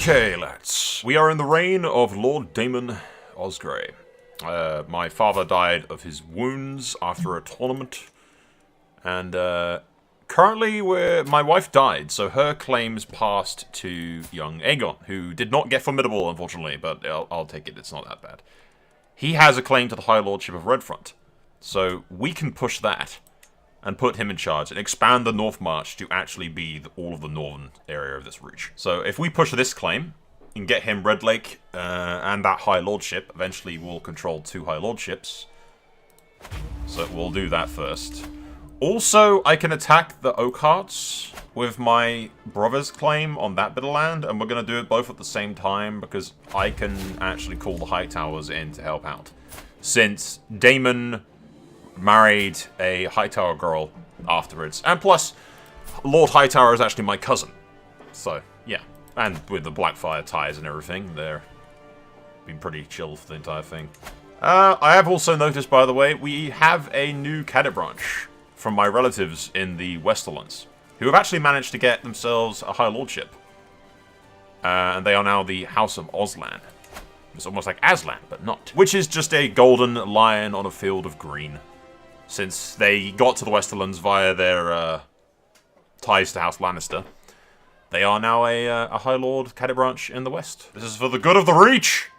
Okay, lads. We are in the reign of Lord Daemon Osgrey. My father died of his wounds after a tournament. And currently my wife died, so her claims passed to young Aegon, who did not get formidable, unfortunately, but I'll take it, it's not that bad. He has a claim to the High Lordship of Redfront, so we can push that and put him in charge and expand the Northmarch to actually be all of the northern area of this reach. So if we push this claim and get him Red Lake and that High Lordship, eventually we'll control 2 High Lordships. So we'll do that first. Also, I can attack the Oakhearts with my brother's claim on that bit of land, and we're going to do it both at the same time because I can actually call the Hightowers in to help out. Since Daemon married a Hightower girl afterwards, and plus, Lord Hightower is actually my cousin. So, yeah. And with the Blackfyre ties and everything, they're been pretty chill for the entire thing. I have also noticed, by the way, we have a new cadet branch from my relatives in the Westerlands, who have actually managed to get themselves a High Lordship. And they are now the House of Oslan. It's almost like Aslan, but not. Which is just a golden lion on a field of green. Since they got to the Westerlands via their ties to House Lannister, they are now a High Lord cadet branch in the West. This is for the good of the Reach!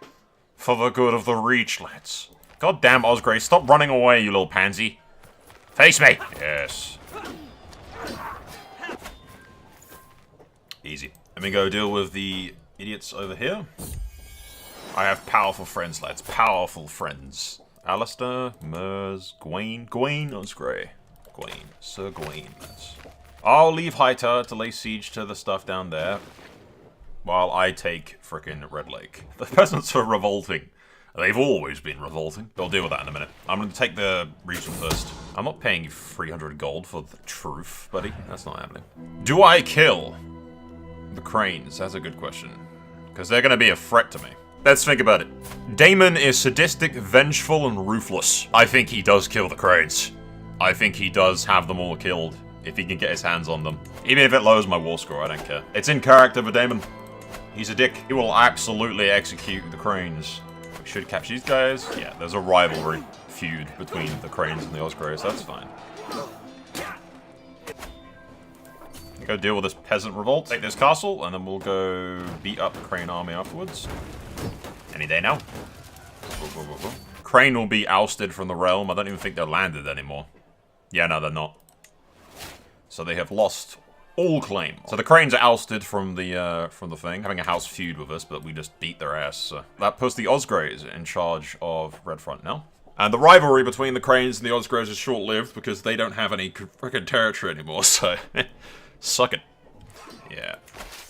For the good of the Reach, lads. God damn, Osgrey, stop running away, you little pansy. Face me! Yes. Easy. Let me go deal with the idiots over here. I have powerful friends, lads. Powerful friends. Alistair, Mers, Gawain Osgrey. Sir Gawain, lads. I'll leave Hightower to lay siege to the stuff down there, while I take frickin' Red Lake. The peasants are revolting. They've always been revolting. I'll deal with that in a minute. I'm going to take the region first. I'm not paying you 300 gold for the truth, buddy. That's not happening. Do I kill the Cranes? That's a good question. Because they're going to be a threat to me. Let's think about it. Daemon is sadistic, vengeful, and ruthless. I think he does kill the Cranes. I think he does have them all killed, if he can get his hands on them. Even if it lowers my war score, I don't care. It's in character for Daemon. He's a dick. He will absolutely execute the Cranes. We should catch these guys. Yeah, there's a rivalry feud between the Cranes and the Osgreys. That's fine. Go deal with this peasant revolt. Take this castle, and then we'll go beat up the Crane army afterwards. Any day now. Crane will be ousted from the realm. I don't even think they're landed anymore. Yeah, no, they're not. So they have lost all claim. So the Cranes are ousted from the thing, having a house feud with us, but we just beat their ass. So that puts the Osgreys in charge of Redfront now. And the rivalry between the Cranes and the Osgreys is short-lived because they don't have any freaking territory anymore, so suck it. Yeah.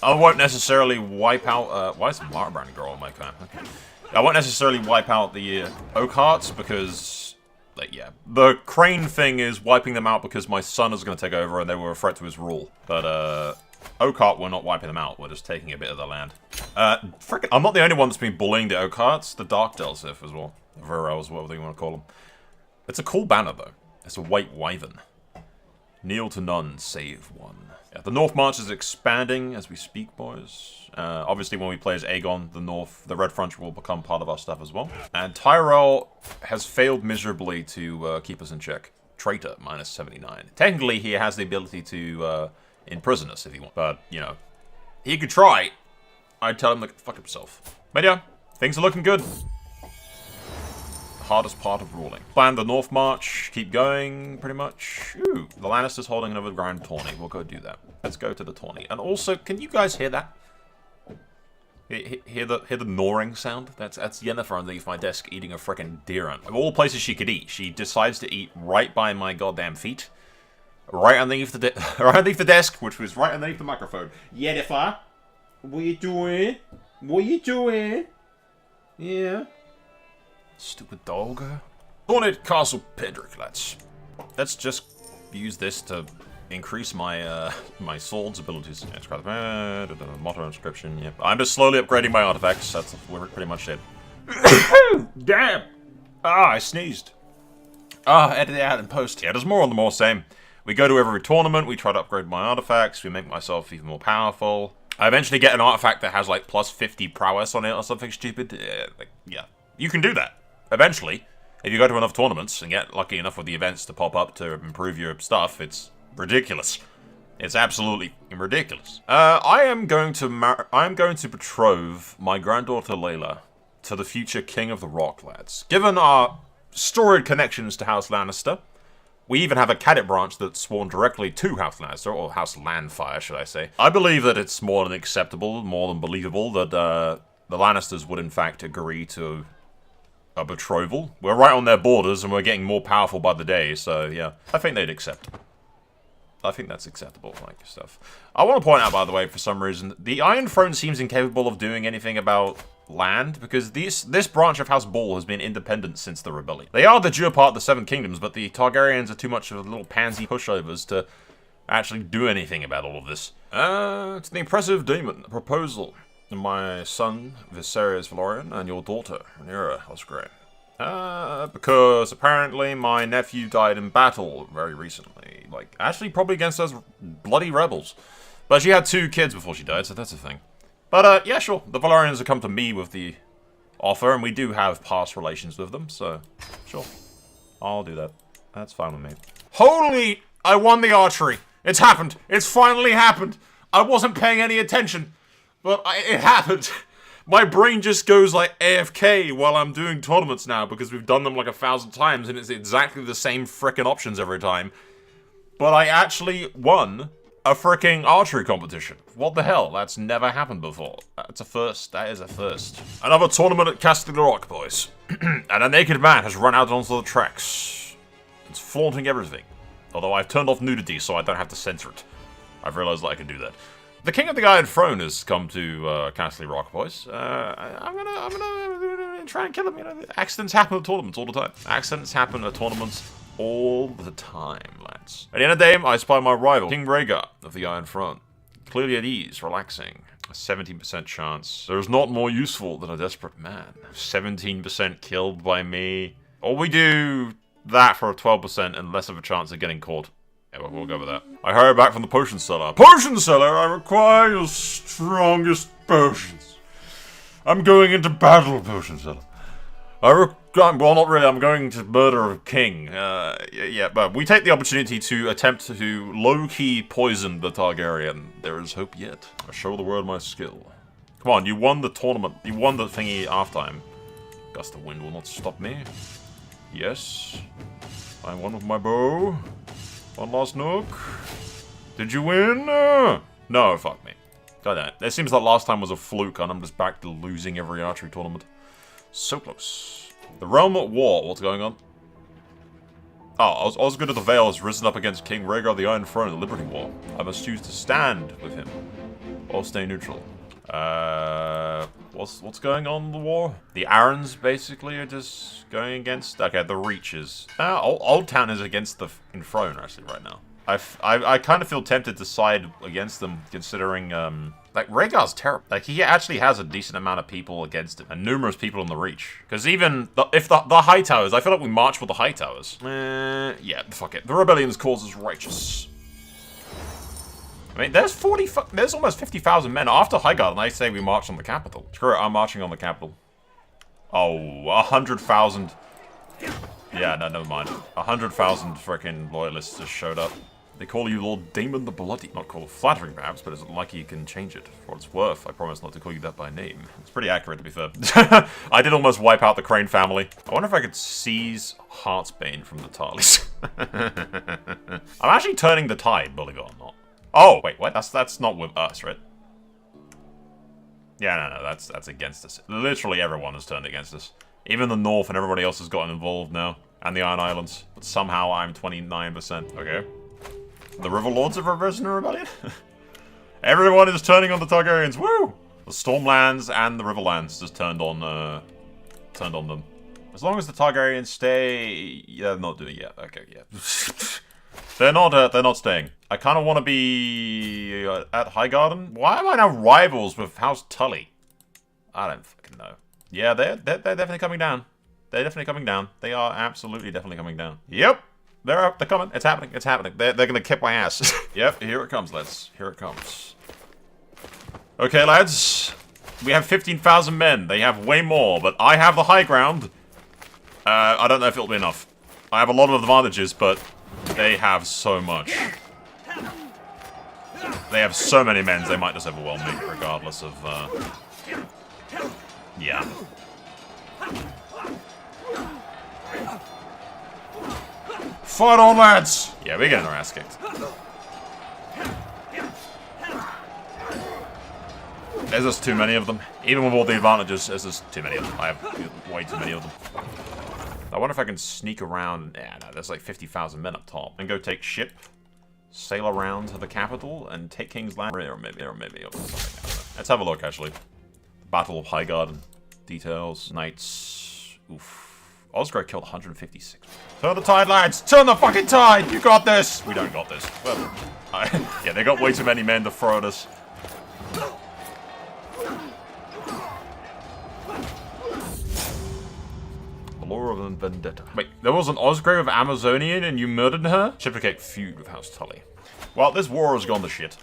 I won't necessarily wipe out, why is the Marbrand girl on my clan? Okay. I won't necessarily wipe out the Oakhearts because, like, yeah. The Crane thing is wiping them out because my son is going to take over and they were a threat to his rule. But, Oakheart, we're not wiping them out, we're just taking a bit of their land. Frickin', I'm not the only one that's been bullying the Oakhearts, the Dark Delcif as well. The Virels, whatever you want to call them. It's a cool banner, though. It's a white wyvern. Kneel to none, save one. Yeah, the Northmarch is expanding as we speak, boys. Obviously, when we play as Aegon, the Red Front will become part of our stuff as well. And Tyrell has failed miserably to keep us in check. Traitor, minus 79. Technically, he has the ability to imprison us if he wants. But, you know, he could try. I'd tell him to fuck himself. But yeah, things are looking good. Hardest part of ruling. Plan the Northmarch, keep going, pretty much. Ooh, the Lannisters holding another grand tourney. We'll go do that. Let's go to the tourney. And also, can you guys hear that? Hear the gnawing sound? That's Yennefer underneath my desk eating a frickin' deer ant. Of all places she could eat, she decides to eat right by my goddamn feet. Right underneath the desk, which was right underneath the microphone. Yennefer, what you doing? What you doing? Yeah. Stupid dog. Haunted Castle Pendric, lads. Let's just use this to increase my my sword's abilities. Yeah, motto inscription, yep. I'm just slowly upgrading my artifacts. That's pretty much it. Damn! Ah, I sneezed. Ah, edit it out in post. Yeah, there's more on the more same. We go to every tournament, we try to upgrade my artifacts, we make myself even more powerful. I eventually get an artifact that has like plus 50 prowess on it or something stupid. Yeah, you can do that eventually. If you go to enough tournaments and get lucky enough with the events to pop up to improve your stuff, it's ridiculous. It's absolutely ridiculous. I am going to betroth my granddaughter Layla to the future King of the Rock, lads. Given our storied connections to House Lannister, we even have a cadet branch that's sworn directly to House Lannister, or House Landfire, should I say. I believe that it's more than acceptable, more than believable, that the Lannisters would in fact agree to a betrothal. We're right on their borders, and we're getting more powerful by the day, so yeah, I think they'd accept. I think that's acceptable, like stuff. I want to point out, by the way, for some reason, the Iron Throne seems incapable of doing anything about land, because this branch of House Ball has been independent since the rebellion. They are the due part of the Seven Kingdoms, but the Targaryens are too much of little pansy pushovers to actually do anything about all of this. To the impressive Daemon, a proposal. My son, Viserys Velaryon, and your daughter, Rhaenyra Osgrey. Because apparently my nephew died in battle very recently. Like, actually probably against those bloody rebels. But she had 2 kids before she died, so that's a thing. But, yeah, sure. The Velaryons have come to me with the offer, and we do have past relations with them, so, sure. I'll do that. That's fine with me. Holy! I won the archery! It's happened! It's finally happened! I wasn't paying any attention, but it happened! My brain just goes like AFK while I'm doing tournaments now, because we've done them like 1,000 times, and it's exactly the same frickin' options every time. But I actually won a fricking archery competition. What the hell? That's never happened before. That's a first. That is a first. Another tournament at Casterly, boys. And a naked man has run out onto the tracks. It's flaunting everything. Although I've turned off nudity, so I don't have to censor it. I've realized that I can do that. The King of the Iron Throne has come to Casterly, boys. I'm gonna try and kill him. You know, accidents happen at tournaments all the time. Accidents happen at tournaments all the time, lads. At the end of the day, I spy my rival, King Rhaegar of the Iron Throne. Clearly at ease, relaxing. A 17% chance. There's not more useful than a desperate man. 17% killed by me. Or we do that for a 12% and less of a chance of getting caught. Yeah, we'll go with that. I hurry back from the potion cellar. Potion cellar, I require your strongest potions. I'm going into battle, potion cellar. Well, not really. I'm going to murder a king. Yeah, but we take the opportunity to attempt to low-key poison the Targaryen. There is hope yet. I show the world my skill. Come on, you won the tournament. You won the thingy halftime. Gust of wind will not stop me. Yes. I won with my bow. One last nook. Did you win? No, fuck me. God damn it. It seems like last time was a fluke and I'm just back to losing every archery tournament. So close. The realm at war. What's going on? Oh, Osgood of the Vale has risen up against King Rhaegar of the Iron Throne in the Liberty War. I must choose to stand with him or stay neutral. What's going on in the war? The Arryns basically are just going against. Okay, the Reaches. Old Town is against the Throne actually right now. I kind of feel tempted to side against them, considering like Rhaegar's terrible. Like he actually has a decent amount of people against him, and numerous people in the Reach. Because even if the High Towers, I feel like we march with the High Towers. Yeah, fuck it. The rebellion's cause is righteous. I mean, there's almost 50,000 men. After Highgarden, I say we march on the capital. Screw it, I'm marching on the capital. Oh, 100,000. Yeah, no, never mind. 100,000 freaking loyalists just showed up. They call you Lord Daemon the Bloody. Not called flattering, perhaps, but it's like you can change it for what it's worth. I promise not to call you that by name. It's pretty accurate, to be fair. I did almost wipe out the Crane family. I wonder if I could seize Heartsbane from the Tarleys. I'm actually turning the tide, believe it or not. Oh, wait, what? That's not with us, right? Yeah, no, that's against us. Literally everyone has turned against us. Even the North and everybody else has gotten involved now. And the Iron Islands. But somehow I'm 29%. Okay. The River Lords have risen in rebellion? Everyone is turning on the Targaryens. Woo! The Stormlands and the Riverlands just turned on them. As long as the Targaryens stay... Yeah, they're not doing it yet. Okay, yeah. They're not staying. I kind of want to be at Highgarden. Why am I now rivals with House Tully? I don't fucking know. Yeah, they're definitely coming down. They're definitely coming down. They are absolutely definitely coming down. Yep, they're coming. It's happening. It's happening. They're gonna kick my ass. Yep, here it comes, lads. Here it comes. Okay, lads. We have 15,000 men. They have way more, but I have the high ground. I don't know if it'll be enough. I have a lot of advantages, but they have so much. They have so many men, they might just overwhelm me, regardless of, yeah. Fight on, lads! Yeah, we're getting our ass kicked. There's just too many of them. Even with all the advantages, there's just too many of them. I have way too many of them. I wonder if I can sneak around. Yeah, no, there's like 50,000 men up top. And go take ship, sail around to the capital, and take King's Land. Or maybe something. Let's have a look, actually. Battle of Highgarden. Details. Knights. Oof. Osgrey killed 156. Turn the tide, lads! Turn the fucking tide! You got this! We don't got this. Well, yeah, they got way too many men to throw at us. Law of Vendetta. Wait, there was an Osgrey of Amazonian and you murdered her? Reciprocate feud with House Tully. Well, this war has gone to shit.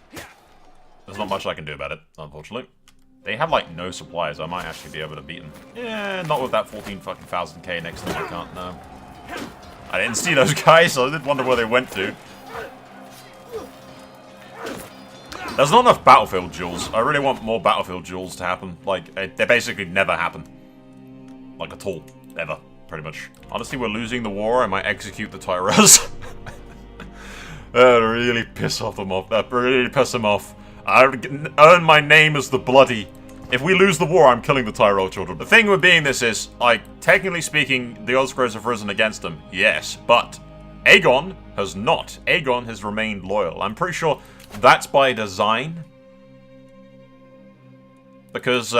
There's not much I can do about it, unfortunately. They have, like, no supplies. I might actually be able to beat them. Yeah, not with that 14,000 K next to them. I can't, no. I didn't see those guys, so I did wonder where they went to. There's not enough battlefield duels. I really want more battlefield duels to happen. Like, they basically never happen. Like, at all. Ever. Pretty much. Honestly, we're losing the war. I might execute the Tyrells. That really piss them off. That really piss them off. I earn my name as the Bloody. If we lose the war, I'm killing the Tyrell children. The thing with being this is, like, technically speaking, the Osgreys have risen against them. Yes, but Aegon has not. Aegon has remained loyal. I'm pretty sure that's by design. Because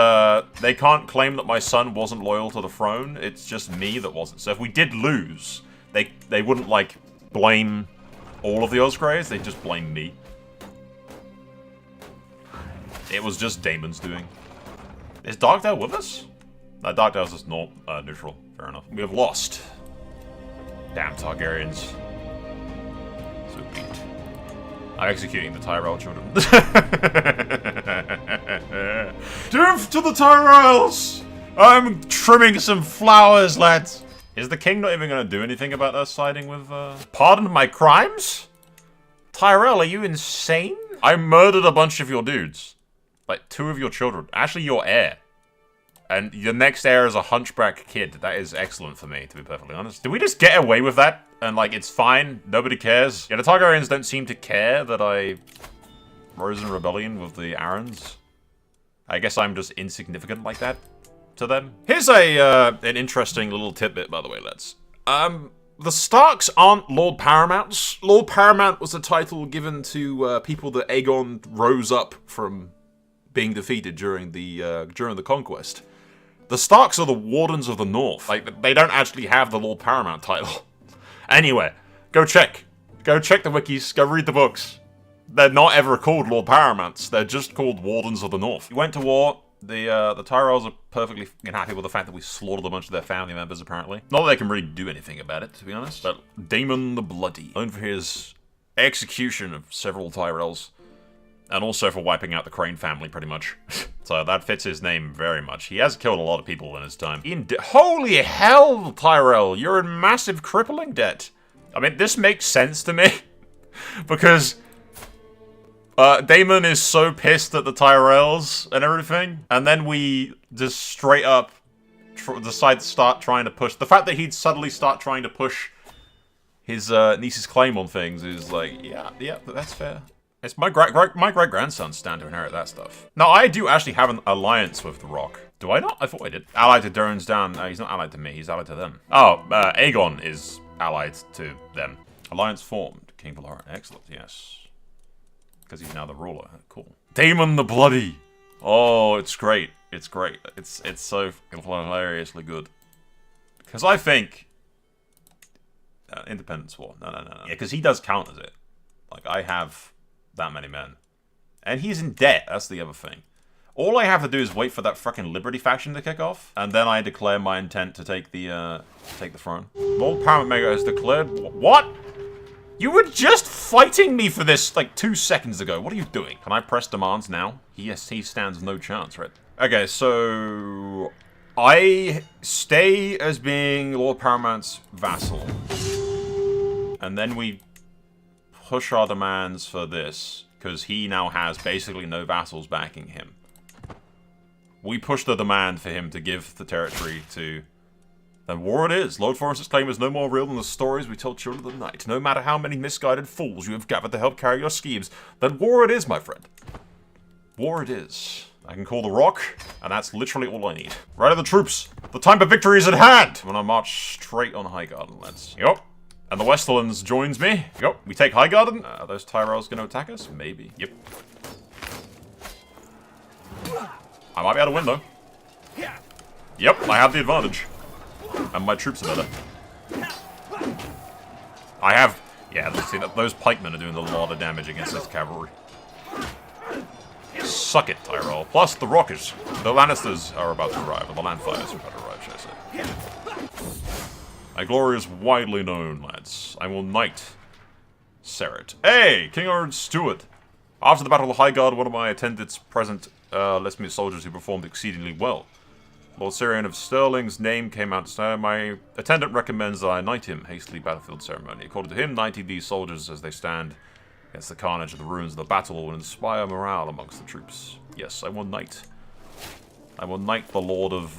they can't claim that my son wasn't loyal to the throne. It's just me that wasn't. So if we did lose, they wouldn't, like, blame all of the Osgreys. They'd just blame me. It was just Daemon's doing. Is Darkdale with us? No, Darkdale's just not neutral. Fair enough. We have lost. Damn Targaryens. So beat. I'm executing the Tyrell children. Death to the Tyrells! I'm trimming some flowers, lads. Is the king not even going to do anything about us siding with, Pardon my crimes? Tyrell, are you insane? I murdered a bunch of your dudes. Like, 2 of your children. Actually, your heir. And your next heir is a hunchback kid. That is excellent for me, to be perfectly honest. Did we just get away with that? And, like, it's fine. Nobody cares. Yeah, the Targaryens don't seem to care that I rose in rebellion with the Arryns. I guess I'm just insignificant like that to them. Here's an interesting little tidbit, by the way, lads. The Starks aren't Lord Paramounts. Lord Paramount was a title given to people that Aegon rose up from being defeated during the conquest. The Starks are the Wardens of the North. Like, they don't actually have the Lord Paramount title. Anyway, go check. Go check the wikis. Go read the books. They're not ever called Lord Paramounts. They're just called Wardens of the North. We went to war. The Tyrells are perfectly happy with the fact that we slaughtered a bunch of their family members, apparently. Not that they can really do anything about it, to be honest. But Daemon the Bloody, known for his execution of several Tyrells. And also for wiping out the Crane family, pretty much. So that fits his name very much. He has killed a lot of people in his time. Holy hell, Tyrell! You're in massive crippling debt. I mean, this makes sense to me. Because Daemon is so pissed at the Tyrells and everything. And then we just straight up decide to start trying to push. The fact that he'd suddenly start trying to push his niece's claim on things is like, yeah, that's fair. It's my great-grandson's stand to inherit that stuff. Now, I do actually have an alliance with The Rock. Do I not? I thought I did. Allied to Durran's Down. No, he's not allied to me. He's allied to them. Oh, Aegon is allied to them. Alliance formed. King Valor. Excellent, yes. Because he's now the ruler. Cool. Daemon the Bloody. Oh, it's great. It's great. It's so hilariously good. Because I think... Independence War. No. Yeah, because he does count as it. Like, I have... that many men. And he's in debt, that's the other thing. All I have to do is wait for that fucking Liberty faction to kick off, and then I declare my intent to take the throne. Lord Paramount Mega has declared... What? You were just fighting me for this, like, 2 seconds ago. What are you doing? Can I press demands now? Yes, he stands no chance, right? Okay, so... I stay as being Lord Paramount's vassal. And then we push our demands for this, because he now has basically no vassals backing him. We push the demand for him to give the territory to... Then war it is. Lord Forrest's claim is no more real than the stories we tell children of the night. No matter how many misguided fools you have gathered to help carry your schemes, then war it is, my friend. War it is. I can call the rock, and that's literally all I need. Right of the troops! The time for victory is at hand! When I march straight on Highgarden, lads. Yup. And the Westerlands joins me. Yup. We take Highgarden. Are those Tyrells gonna attack us? Maybe. Yep. I might be able to win, though. Yep, I have the advantage. And my troops are better. I have... Yeah, let's see, those pikemen are doing a lot of damage against this cavalry. Suck it, Tyrell. Plus, the Rockers. The Lannisters are about to arrive, or the Landfires are about to arrive, should I say. My glory is widely known, lads. I will knight Seret. Hey, King Ard Stewart. After the Battle of Highgarden, one of my attendants present left me soldiers who performed exceedingly well. Lord Syrian of Stirling's name came out to say, my attendant recommends that I knight him. Hastily battlefield ceremony. According to him, knighting these soldiers as they stand against the carnage of the ruins of the battle will inspire morale amongst the troops. Yes, I will knight. I will knight the Lord of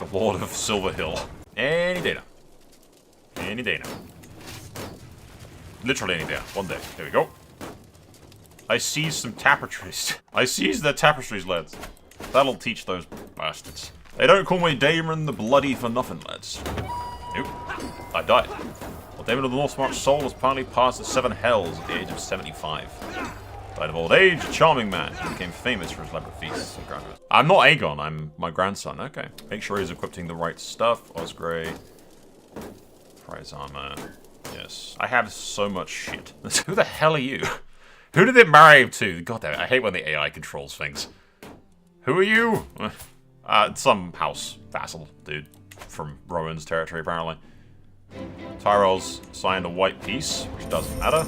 Silverhill. Any day now. Any day now. Literally any day. One day. Here we go. I seized some tapestries. I seized their tapestries, lads. That'll teach those bastards. They don't call me Daemon the Bloody for nothing, lads. Nope. I died. Well, Daemon of the Northmarch soul has finally passed the 7 hells at the age of 75. Died of old age, a charming man. He became famous for his elaborate feasts. I'm not Aegon, I'm my grandson. Okay. Make sure he's equipping the right stuff. Osgrey. Prize armor. Yes. I have so much shit. Who the hell are you? Who did it marry to? God damn it, I hate when the AI controls things. Who are you? Some house vassal dude from Rowan's territory, apparently. Tyrell's signed a white peace, which doesn't matter.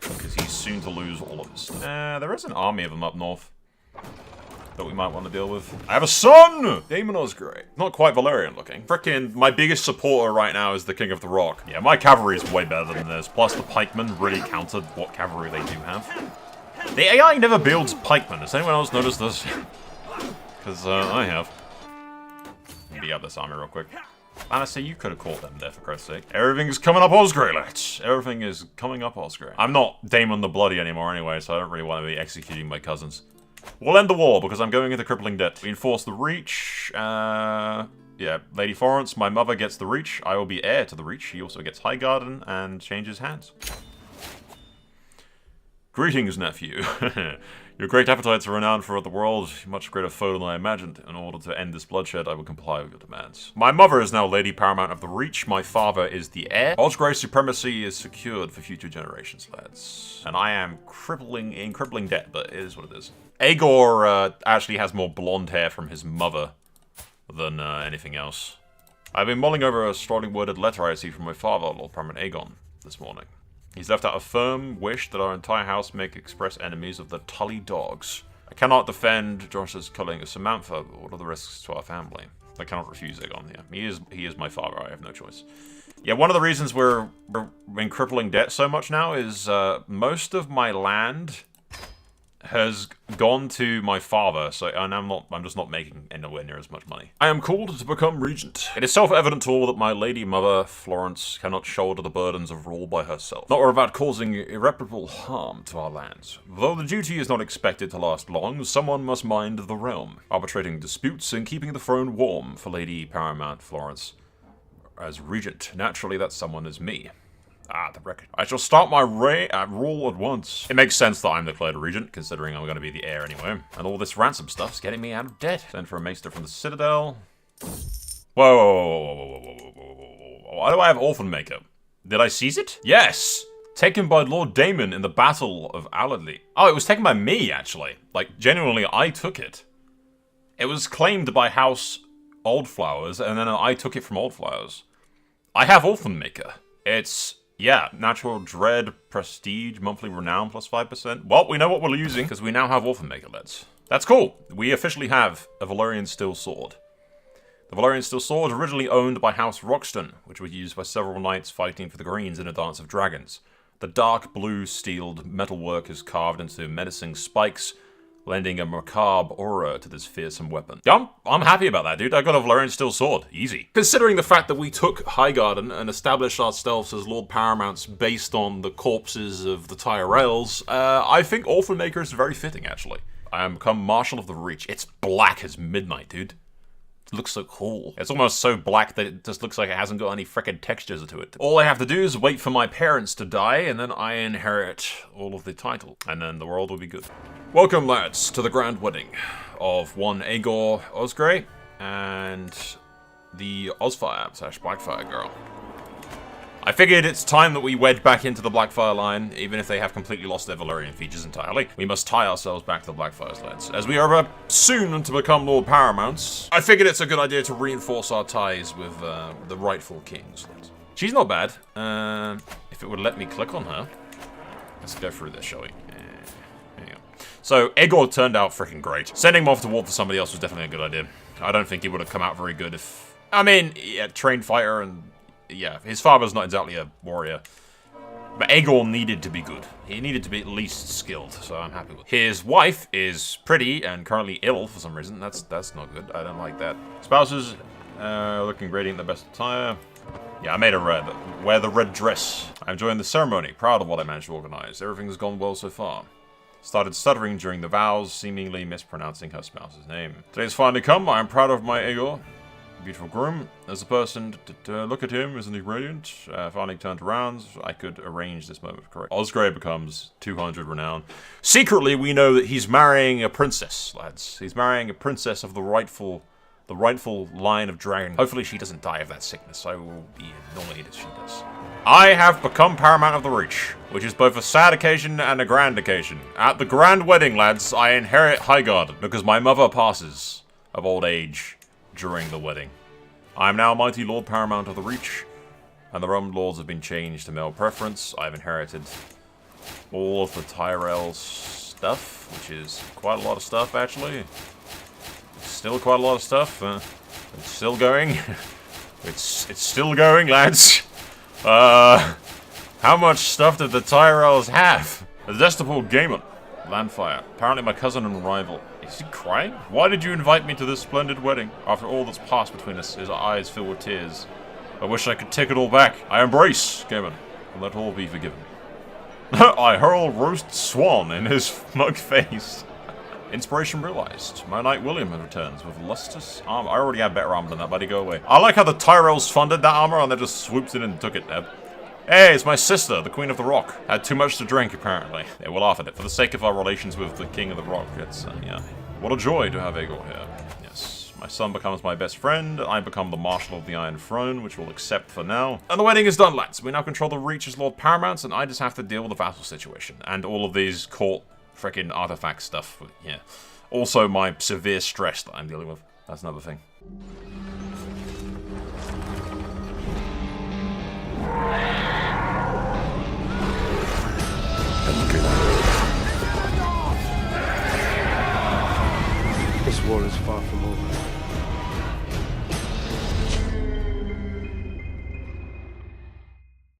Because he's soon to lose all of his stuff. There is an army of them up north that we might want to deal with. I have a son! Daemon Osgrey. Not quite Valyrian looking. Frickin' my biggest supporter right now is the King of the Rock. Yeah, my cavalry is way better than this. Plus the pikemen really countered what cavalry they do have. The AI never builds pikemen. Has anyone else noticed this? Because I have. Beat up this army real quick. Honestly, you could have caught them there, for Christ's sake. Everything's coming up Osgrey, lads. Everything is coming up Osgrey. I'm not Daemon the Bloody anymore anyway, so I don't really want to be executing my cousins. We'll end the war, because I'm going into crippling debt. We enforce the Reach. Yeah, Lady Florence, my mother gets the Reach. I will be heir to the Reach. He also gets Highgarden and changes hands. Greetings, nephew. Your great appetites are renowned throughout the world, much greater foe than I imagined. In order to end this bloodshed, I will comply with your demands. My mother is now Lady Paramount of the Reach, my father is the heir. Osgrey's supremacy is secured for future generations, lads. And I am in crippling debt, but it is what it is. Aegor actually has more blonde hair from his mother than anything else. I've been mulling over a strongly worded letter I received from my father, Lord Paramount Aegon, this morning. He's left out a firm wish that our entire house make express enemies of the Tully dogs. I cannot defend Josh's culling of Samantha, but what are the risks to our family? I cannot refuse Aegon, yeah. He is my father, I have no choice. Yeah, one of the reasons we're in crippling debt so much now is most of my land has gone to my father, so and I'm just not making anywhere near as much money. I am called to become regent. It is self-evident to all that my lady mother, Florence, cannot shoulder the burdens of rule by herself, not without causing irreparable harm to our lands. Though the duty is not expected to last long, someone must mind the realm, arbitrating disputes and keeping the throne warm for Lady Paramount Florence. As regent, naturally that someone is me. Ah, the record. I shall start my rule at once. It makes sense that I'm declared a regent, considering I'm going to be the heir anyway. And all this ransom stuff's getting me out of debt. Send for a maester from the Citadel. Whoa. Why do I have Orphan Maker? Did I seize it? Yes! Taken by Lord Daemon in the Battle of Aladley. Oh, it was taken by me, actually. Like, genuinely, I took it. It was claimed by House Oldflowers, and then I took it from Oldflowers. I have Orphan Maker. It's Yeah, natural dread, prestige, monthly renown plus 5%. Well, we know what we're losing, because we now have Orphan Maker Lads. That's cool. We officially have a Valyrian Steel Sword. The Valyrian Steel Sword, originally owned by House Roxton, which was used by several knights fighting for the Greens in a Dance of Dragons. The dark blue steeled metalwork is carved into menacing spikes, lending a macabre aura to this fearsome weapon. Yeah, I'm happy about that, dude. I got a Valyrian Steel Sword. Easy. Considering the fact that we took Highgarden and established ourselves as Lord Paramounts based on the corpses of the Tyrells, I think Orphan Maker is very fitting, actually. I am become Marshal of the Reach. It's black as midnight, dude. It looks so cool. It's almost so black that it just looks like it hasn't got any frickin' textures to it. All I have to do is wait for my parents to die, and then I inherit all of the title. And then the world will be good. Welcome, lads, to the grand wedding of one Daemon Osgrey and the Blackfyre girl. I figured it's time that we wed back into the Blackfyre line, even if they have completely lost their Valyrian features entirely. We must tie ourselves back to the Blackfyre's lads. As we are soon to become Lord Paramounts, I figured it's a good idea to reinforce our ties with the rightful kings. She's not bad. If it would let me click on her. Let's go through this, shall we? There you go. So, Aegor turned out freaking great. Sending him off to war for somebody else was definitely a good idea. I don't think he would have come out very good if... I mean, yeah, trained fighter and... Yeah, his father's not exactly a warrior. But Aegor needed to be good. He needed to be at least skilled, so I'm happy with it. His wife is pretty and currently ill for some reason. That's not good. I don't like that. Spouses, looking radiant, the best attire. Yeah, I made her red. Wear the red dress. I'm enjoying the ceremony, proud of what I managed to organize. Everything's gone well so far. Started stuttering during the vows, seemingly mispronouncing her spouse's name. Today's finally come. I am proud of my Aegor. Beautiful groom. As a person to look at him, isn't he brilliant? Finally turned around. I could arrange this moment correct. Osgrey becomes 200 renown. Secretly, we know that he's marrying a princess, lads. He's marrying a princess of the rightful line of dragon. Hopefully she doesn't die of that sickness. I will be annoyed if she does. I have become Paramount of the Reach, which is both a sad occasion and a grand occasion. At the grand wedding, lads, I inherit Highgarden because my mother passes of old age during the wedding. I am now mighty Lord Paramount of the Reach, and the Roman laws have been changed to male preference. I've inherited all of the Tyrell stuff, which is quite a lot of stuff, actually. It's still quite a lot of stuff. It's still going. It's still going, lads. How much stuff did the Tyrells have? A detestable Daemon Blackfyre, apparently my cousin and rival. Is he crying? Why did you invite me to this splendid wedding? After all that's passed between us, his eyes fill with tears. I wish I could take it all back. I embrace Daemon, and let all be forgiven. I hurl roast swan in his smug face. Inspiration realized. My knight William returns with lustrous armor. I already have better armor than that, buddy. Go away. I like how the Tyrells funded that armor and they just swooped in and took it. Hey, it's my sister, the Queen of the Rock. Had too much to drink, apparently. Yeah, we'll laugh at it. For the sake of our relations with the King of the Rock, it's, yeah. What a joy to have Aegor here. Yes. My son becomes my best friend. I become the Marshal of the Iron Throne, which we'll accept for now. And the wedding is done, lads. We now control the Reach as Lord Paramounts, and I just have to deal with the vassal situation. And all of these court frickin' artifact stuff. Yeah. Also, my severe stress that I'm dealing with. That's another thing.